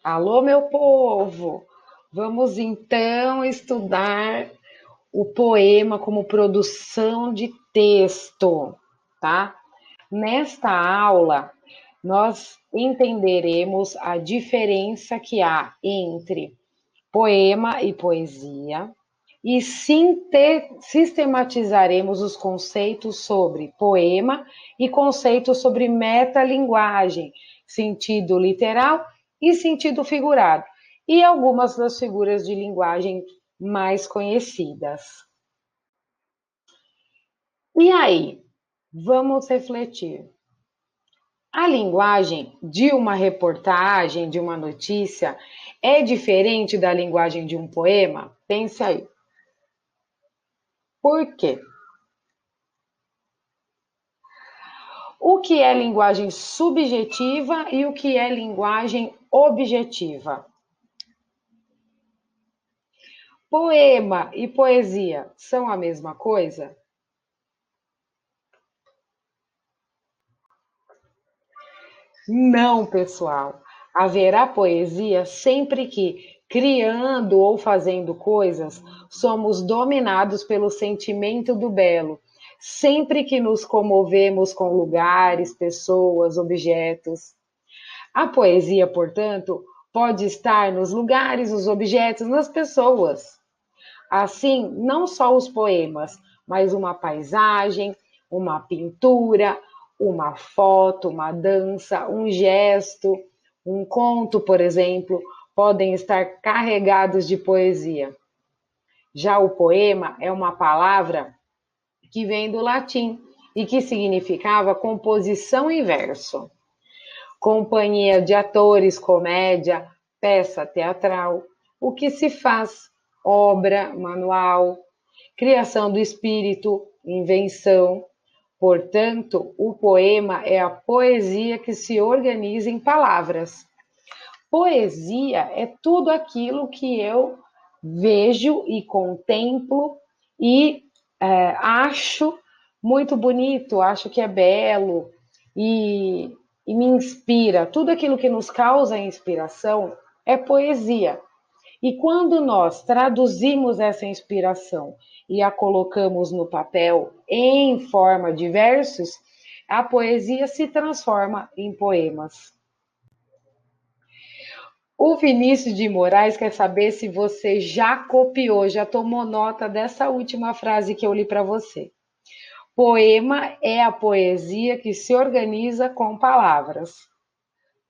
Alô, meu povo! Vamos então estudar o poema como produção de texto, tá? Nesta aula, nós entenderemos a diferença que há entre poema e poesia e sistematizaremos os conceitos sobre poema e conceitos sobre metalinguagem, sentido literal e sentido figurado, e algumas das figuras de linguagem mais conhecidas. E aí, vamos refletir. A linguagem de uma reportagem, de uma notícia, é diferente da linguagem de um poema? Pense aí. Por quê? O que é linguagem subjetiva e o que é linguagem objetiva? Poema e poesia são a mesma coisa? Não, pessoal. Haverá poesia sempre que, criando ou fazendo coisas, somos dominados pelo sentimento do belo. Sempre que nos comovemos com lugares, pessoas, objetos. A poesia, portanto, pode estar nos lugares, nos objetos, nas pessoas. Assim, não só os poemas, mas uma paisagem, uma pintura, uma foto, uma dança, um gesto, um conto, por exemplo, podem estar carregados de poesia. Já o poema é uma palavra que vem do latim e que significava composição em verso. Companhia de atores, comédia, peça teatral, o que se faz, obra, manual, criação do espírito, invenção. Portanto, o poema é a poesia que se organiza em palavras. Poesia é tudo aquilo que eu vejo e contemplo e acho muito bonito, acho que é belo e, e me inspira. Tudo aquilo que nos causa inspiração é poesia. E quando nós traduzimos essa inspiração e a colocamos no papel em forma de versos, a poesia se transforma em poemas. O Vinícius de Moraes quer saber se você já copiou, já tomou nota dessa última frase que eu li para você. Poema é a poesia que se organiza com palavras.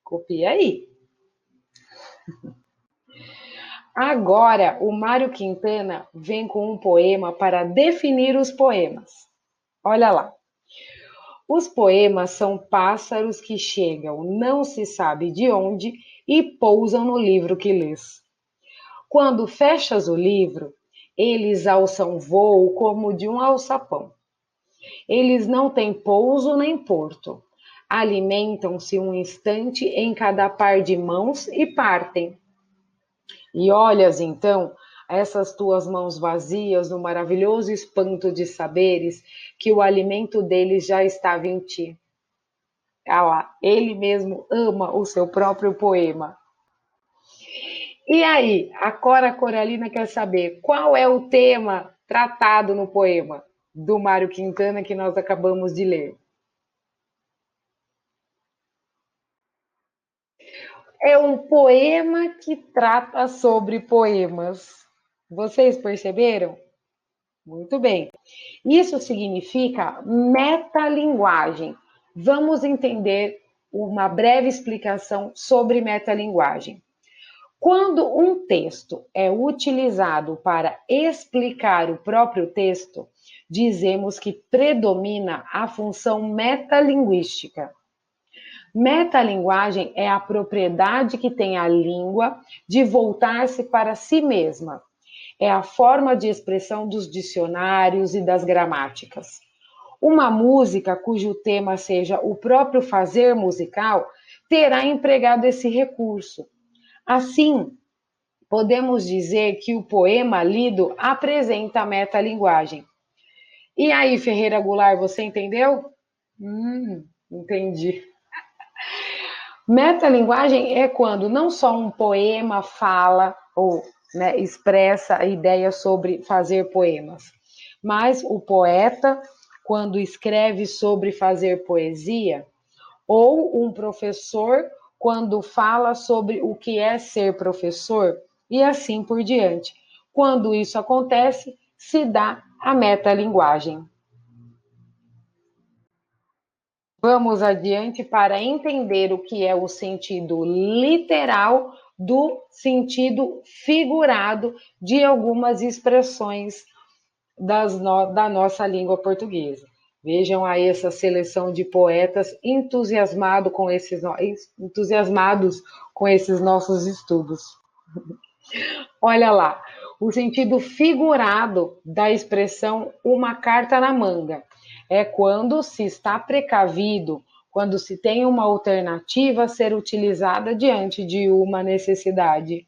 Copia aí. Agora, o Mário Quintana vem com um poema para definir os poemas. Olha lá. Os poemas são pássaros que chegam, não se sabe de onde, e pousam no livro que lês. Quando fechas o livro, eles alçam voo como de um alçapão. Eles não têm pouso nem porto. Alimentam-se um instante em cada par de mãos e partem. E olhas então essas tuas mãos vazias no maravilhoso espanto de saberes que o alimento deles já estava em ti. Ah lá, ele mesmo ama o seu próprio poema. E aí, a Cora Coralina quer saber qual é o tema tratado no poema do Mário Quintana que nós acabamos de ler. É um poema que trata sobre poemas. Vocês perceberam? Muito bem. Isso significa metalinguagem. Vamos entender uma breve explicação sobre metalinguagem. Quando um texto é utilizado para explicar o próprio texto, dizemos que predomina a função metalinguística. Metalinguagem é a propriedade que tem a língua de voltar-se para si mesma. É a forma de expressão dos dicionários e das gramáticas. Uma música cujo tema seja o próprio fazer musical terá empregado esse recurso. Assim, podemos dizer que o poema lido apresenta a metalinguagem. E aí, Ferreira Goulart, você entendeu? Entendi. Metalinguagem é quando não só um poema fala ou, né, expressa a ideia sobre fazer poemas, mas o poeta, quando escreve sobre fazer poesia, ou um professor, quando fala sobre o que é ser professor, e assim por diante. Quando isso acontece, se dá a metalinguagem. Vamos adiante para entender o que é o sentido literal do sentido figurado de algumas expressões da nossa língua portuguesa. Vejam aí essa seleção de poetas entusiasmados com esses nossos estudos. Olha lá, o sentido figurado da expressão uma carta na manga é quando se está precavido, quando se tem uma alternativa a ser utilizada diante de uma necessidade.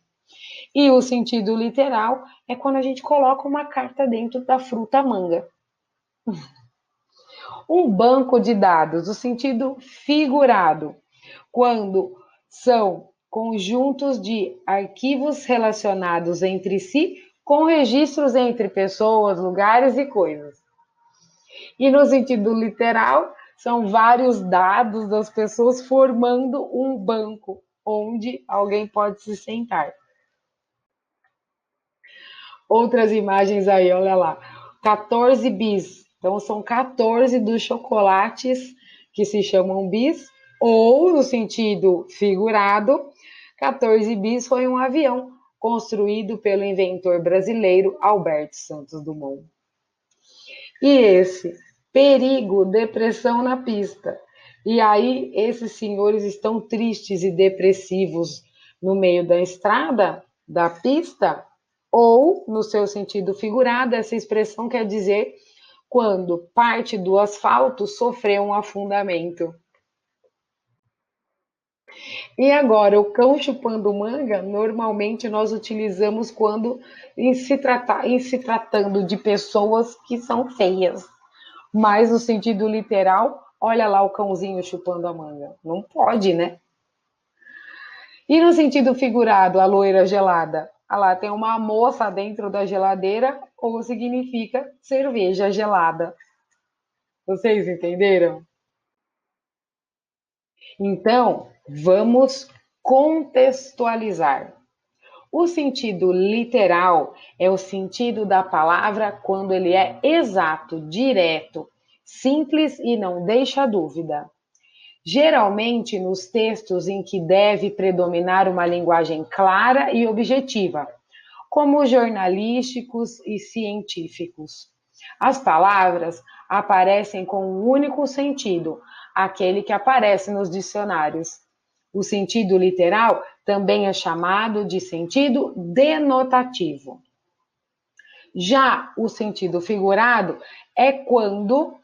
E o sentido literal é quando a gente coloca uma carta dentro da fruta manga. Um banco de dados, o sentido figurado, quando são conjuntos de arquivos relacionados entre si, com registros entre pessoas, lugares e coisas. E no sentido literal, são vários dados das pessoas formando um banco onde alguém pode se sentar. Outras imagens aí, olha lá. 14 bis. Então, são 14 dos chocolates que se chamam bis, ou, no sentido figurado, 14 bis foi um avião construído pelo inventor brasileiro Alberto Santos Dumont. E esse, perigo, depressão na pista. E aí, esses senhores estão tristes e depressivos no meio da estrada, da pista, ou, no seu sentido figurado, essa expressão quer dizer quando parte do asfalto sofreu um afundamento. E agora, o cão chupando manga, normalmente nós utilizamos quando em se tratando de pessoas que são feias. Mas no sentido literal, olha lá o cãozinho chupando a manga. Não pode, né? E no sentido figurado, a loira gelada? Ah lá, tem uma moça dentro da geladeira, ou significa cerveja gelada. Vocês entenderam? Então, vamos contextualizar. O sentido literal é o sentido da palavra quando ele é exato, direto, simples e não deixa dúvida. Geralmente nos textos em que deve predominar uma linguagem clara e objetiva, como jornalísticos e científicos. As palavras aparecem com um único sentido, aquele que aparece nos dicionários. O sentido literal também é chamado de sentido denotativo. Já o sentido figurado é quando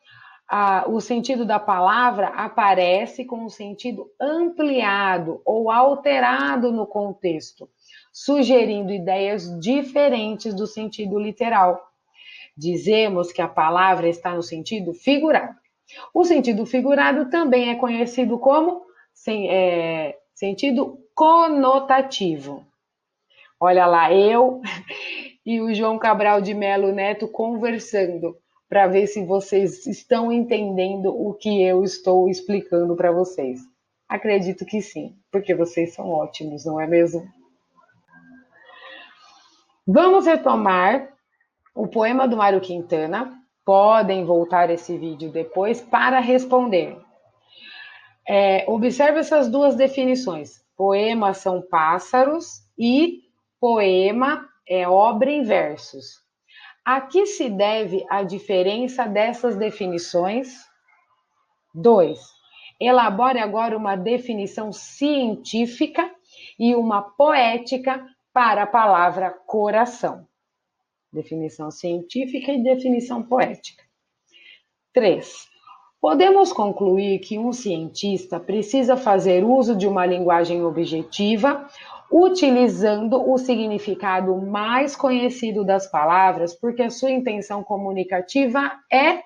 o sentido da palavra aparece com um sentido ampliado ou alterado no contexto, sugerindo ideias diferentes do sentido literal. Dizemos que a palavra está no sentido figurado. O sentido figurado também é conhecido como sentido conotativo. Olha lá, eu e o João Cabral de Melo Neto conversando para ver se vocês estão entendendo o que eu estou explicando para vocês. Acredito que sim, porque vocês são ótimos, não é mesmo? Vamos retomar o poema do Mário Quintana. Podem voltar esse vídeo depois para responder. Observe essas duas definições. Poema são pássaros e poema é obra em versos. A que se deve a diferença dessas definições? 2. Elabore agora uma definição científica e uma poética para a palavra coração. Definição científica e definição poética. 3. Podemos concluir que um cientista precisa fazer uso de uma linguagem objetiva, utilizando o significado mais conhecido das palavras, porque a sua intenção comunicativa é.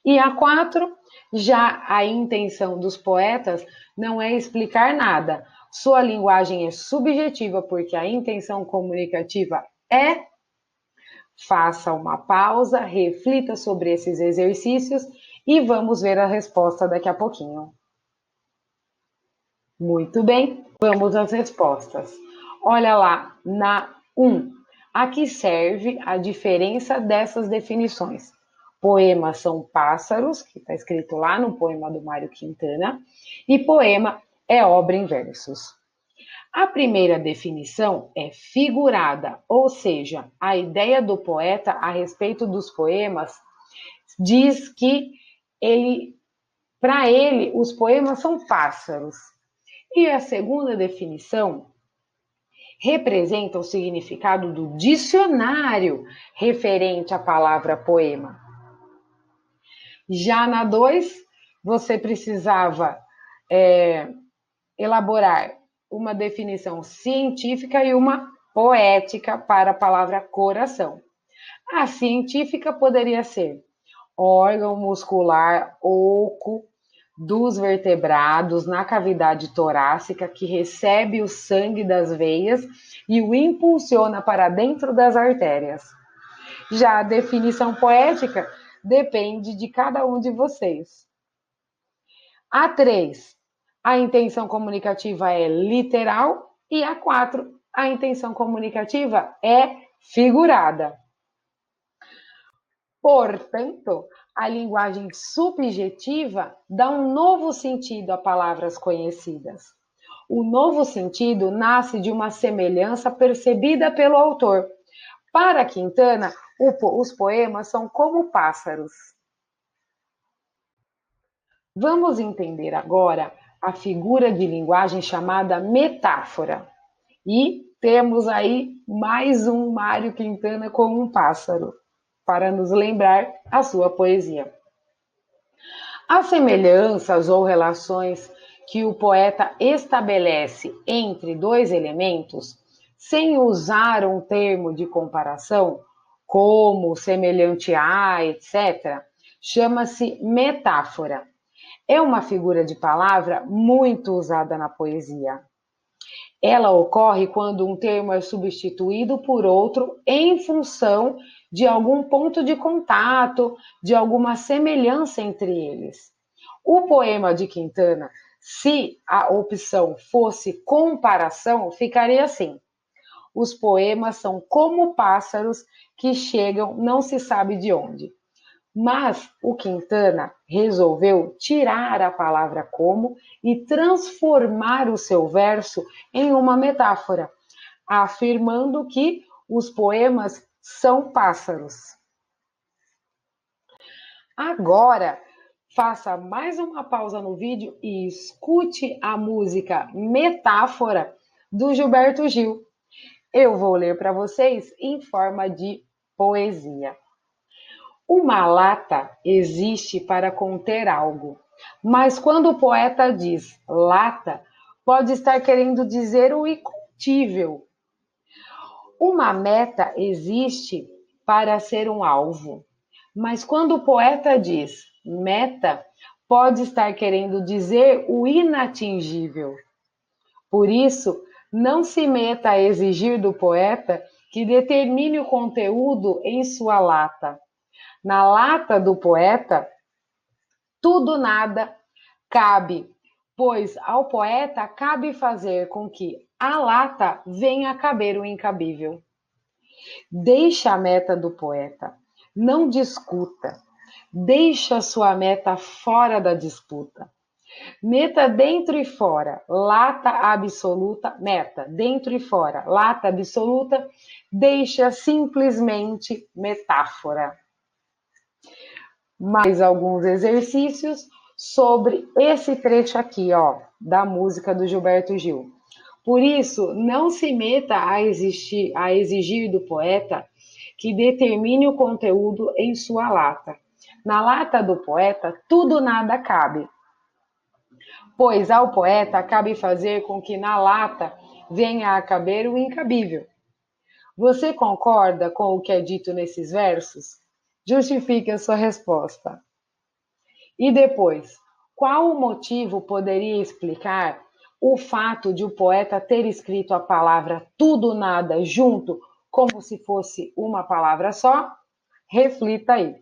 E a 4, Já a intenção dos poetas não é explicar nada. Sua linguagem é subjetiva, porque a intenção comunicativa é. Faça uma pausa, reflita sobre esses exercícios e vamos ver a resposta daqui a pouquinho. Muito bem, vamos às respostas. Olha lá, na 1. A que serve a diferença dessas definições? Poemas são pássaros, que está escrito lá no poema do Mário Quintana, e poema é obra em versos. A primeira definição é figurada, ou seja, a ideia do poeta a respeito dos poemas diz que para ele, os poemas são pássaros. E a segunda definição representa o significado do dicionário referente à palavra poema. Já na 2, você precisava elaborar uma definição científica e uma poética para a palavra coração. A científica poderia ser órgão muscular oco dos vertebrados na cavidade torácica que recebe o sangue das veias e o impulsiona para dentro das artérias. Já a definição poética depende de cada um de vocês. A 3, a intenção comunicativa é literal e a 4, a intenção comunicativa é figurada. Portanto, a linguagem subjetiva dá um novo sentido a palavras conhecidas. O novo sentido nasce de uma semelhança percebida pelo autor. Para Quintana, os poemas são como pássaros. Vamos entender agora a figura de linguagem chamada metáfora. E temos aí mais um Mário Quintana como um pássaro, para nos lembrar a sua poesia. As semelhanças ou relações que o poeta estabelece entre dois elementos, sem usar um termo de comparação, como semelhante a, etc., chama-se metáfora. É uma figura de palavra muito usada na poesia. Ela ocorre quando um termo é substituído por outro em função de algum ponto de contato, de alguma semelhança entre eles. O poema de Quintana, se a opção fosse comparação, ficaria assim: os poemas são como pássaros que chegam não se sabe de onde. Mas o Quintana resolveu tirar a palavra como e transformar o seu verso em uma metáfora, afirmando que os poemas são pássaros. Agora, faça mais uma pausa no vídeo e escute a música Metáfora do Gilberto Gil. Eu vou ler para vocês em forma de poesia. Uma lata existe para conter algo, mas quando o poeta diz lata, pode estar querendo dizer o incontível. Uma meta existe para ser um alvo, mas quando o poeta diz meta, pode estar querendo dizer o inatingível. Por isso, não se meta a exigir do poeta que determine o conteúdo em sua lata. Na lata do poeta, tudo nada cabe, pois ao poeta cabe fazer com que a lata venha a caber o incabível. Deixa a meta do poeta, não discuta. Deixa sua meta fora da disputa. Meta dentro e fora, lata absoluta, meta dentro e fora, lata absoluta, deixa simplesmente metáfora. Mais alguns exercícios sobre esse trecho aqui, ó, da música do Gilberto Gil. Por isso, não se meta a exigir do poeta que determine o conteúdo em sua lata. Na lata do poeta, tudo nada cabe, pois ao poeta cabe fazer com que na lata venha a caber o incabível. Você concorda com o que é dito nesses versos? Justifique a sua resposta. E depois, qual o motivo poderia explicar o fato de o poeta ter escrito a palavra tudo nada junto, como se fosse uma palavra só? Reflita aí.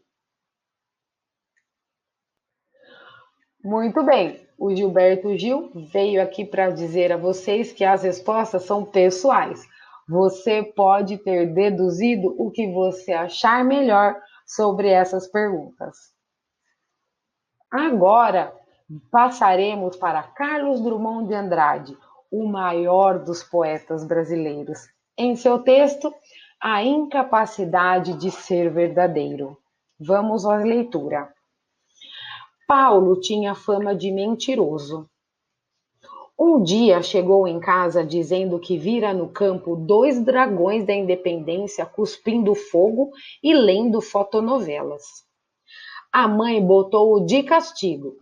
Muito bem, o Gilberto Gil veio aqui para dizer a vocês que as respostas são pessoais. Você pode ter deduzido o que você achar melhor sobre essas perguntas. Agora passaremos para Carlos Drummond de Andrade, o maior dos poetas brasileiros. Em seu texto, A Incapacidade de Ser Verdadeiro. Vamos à leitura. Paulo tinha fama de mentiroso. Um dia chegou em casa dizendo que vira no campo 2 dragões da independência cuspindo fogo e lendo fotonovelas. A mãe botou-o de castigo.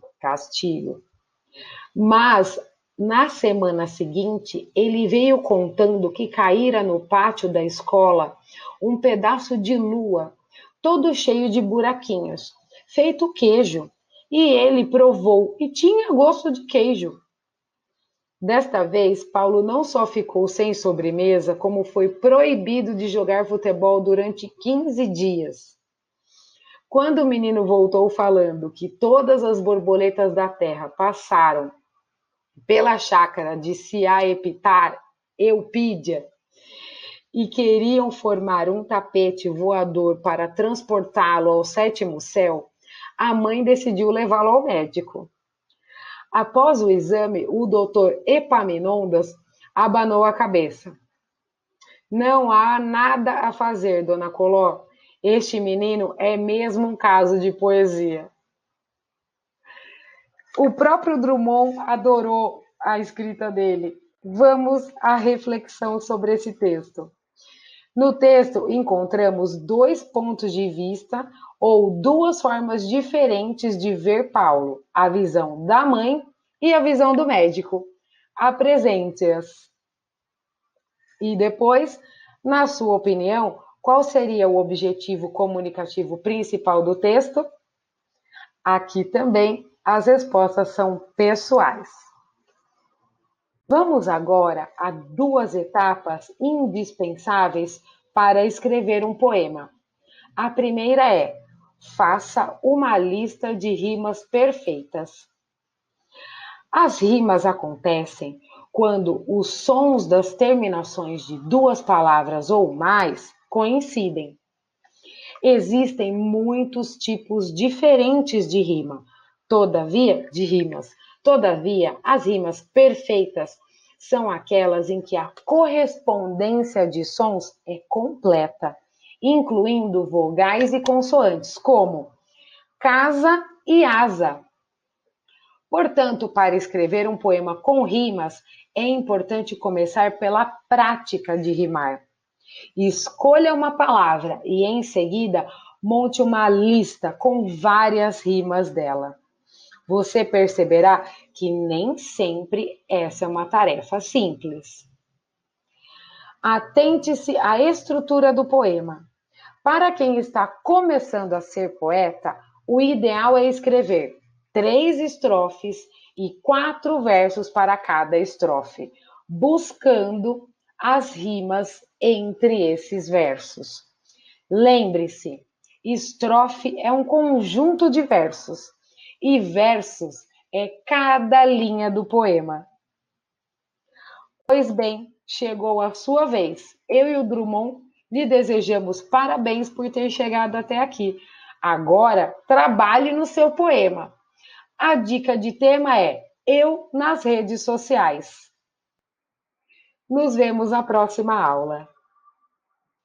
Mas na semana seguinte, ele veio contando que caíra no pátio da escola um pedaço de lua, todo cheio de buraquinhos, feito queijo, e ele provou e tinha gosto de queijo. Desta vez, Paulo não só ficou sem sobremesa, como foi proibido de jogar futebol durante 15 dias. Quando o menino voltou falando que todas as borboletas da terra passaram pela chácara de Ciaepitar, Eupídia, e queriam formar um tapete voador para transportá-lo ao sétimo céu, a mãe decidiu levá-lo ao médico. Após o exame, o doutor Epaminondas abanou a cabeça. Não há nada a fazer, dona Coló. Este menino é mesmo um caso de poesia. O próprio Drummond adorou a escrita dele. Vamos à reflexão sobre esse texto. No texto, encontramos 2 pontos de vista ou 2 formas diferentes de ver Paulo: a visão da mãe e a visão do médico. Apresente-as. E depois, na sua opinião, qual seria o objetivo comunicativo principal do texto? Aqui também as respostas são pessoais. Vamos agora a 2 etapas indispensáveis para escrever um poema. A primeira é: faça uma lista de rimas perfeitas. As rimas acontecem quando os sons das terminações de 2 palavras ou mais coincidem. Existem muitos tipos diferentes de rima, Todavia, as rimas perfeitas são aquelas em que a correspondência de sons é completa, incluindo vogais e consoantes, como casa e asa. Portanto, para escrever um poema com rimas, é importante começar pela prática de rimar. Escolha uma palavra e, em seguida, monte uma lista com várias rimas dela. Você perceberá que nem sempre essa é uma tarefa simples. Atente-se à estrutura do poema. Para quem está começando a ser poeta, o ideal é escrever 3 estrofes e 4 versos para cada estrofe, buscando as rimas entre esses versos. Lembre-se, estrofe é um conjunto de versos e versos é cada linha do poema. Pois bem, chegou a sua vez. Eu e o Drummond lhe desejamos parabéns por ter chegado até aqui. Agora, trabalhe no seu poema. A dica de tema é Eu nas redes sociais. Nos vemos na próxima aula.